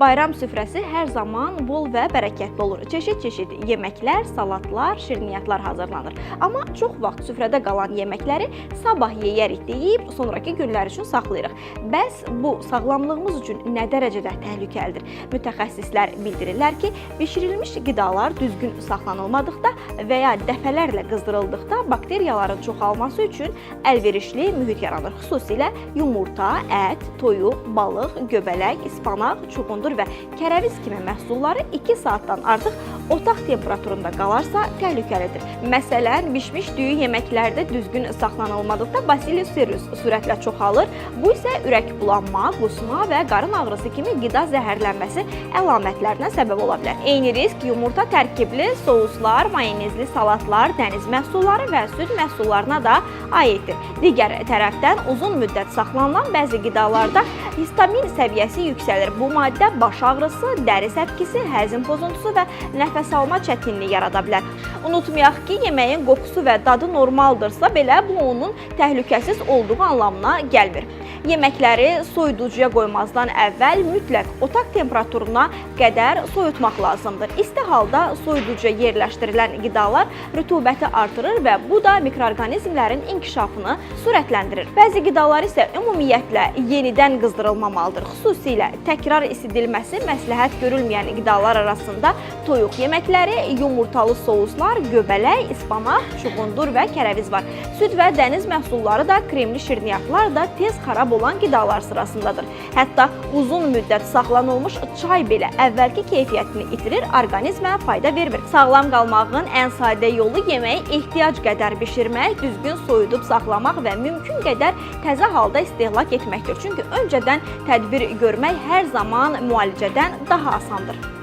Bayram süfrəsi hər zaman bol və bərəkətli olur. Çeşid-çeşid yeməklər, salatlar, şirniyyatlar hazırlanır. Amma çox vaxt süfrədə qalan yeməkləri sabah yeyərik deyib, sonraki günlər üçün saxlayırıq. Bəs bu sağlamlığımız üçün nə dərəcədə təhlükəlidir? Mütəxəssislər bildirirlər ki, bişirilmiş qidalar düzgün saxlanılmadıqda və ya dəfələrlə qızdırıldıqda bakteriyaların çoxalması üçün əlverişli mühit yaranır. Xüsusilə yumurta, ət, toyuq, balıq, göbələk, ispanaq, çuğundur və kərəviz kimi məhsulları 2 saatdan artıq otaq temperaturunda qalarsa təhlükəlidir. Məsələn, bişmiş düyü yeməklərdə düzgün saxlanılmadıqda Bacillus cereus sürətlə çoxalır. Bu isə ürək bulanma, qusma və qarın ağrısı kimi qida zəhərlənməsi əlamətlərinə səbəb ola bilər. Eyni risk yumurta tərkibli souslar, mayonezli salatlar, dəniz məhsulları və süd məhsullarına da aiddir. Digər tərəfdən uzun müddət saxlanılan bəzi qidalarda histamin səviyyəsi yüksəlir. Bu maddə baş ağrısı, dəri səpkisi, həzm pozuntusu və nəfəs alma çətinliyi yarada bilər. Unutmayaq ki, yeməyin qoxusu və dadı normaldırsa belə bu onun təhlükəsiz olduğu anlamına gəlmir. Yeməkləri soyuducuya qoymazdan əvvəl mütləq otaq temperaturuna qədər soyutmaq lazımdır. İsti halda soyuducuya yerləşdirilən qidalar rütubəti artırır və bu da mikroorqanizmlərin inkişafını sürətləndirir. Bəzi qidalar isə ümumiyyətlə yenidən qızdırılmamalıdır. Xüsusilə təkrar isidilməsi məsləhət görülməyən qidalar arasında toyuq yeməkləri, yumurtalı souslar, göbələk, ispanaq, çuğundur və kərəviz var. Süd və dəniz məhsulları da, kremli şirniyyatlar da tez xarab olan qidalar sırasındadır. Hətta uzun müddət saxlanılmış çay belə əvvəlki keyfiyyətini itirir, orqanizmə fayda vermir. Sağlam qalmağın ən sadə yolu yeməyi ehtiyac qədər bişirmək, düzgün soyudub saxlamaq və mümkün qədər təzə halda istehlak etməkdir. Çünki öncədən tədbir görmək hər zaman müalicədən daha asandır.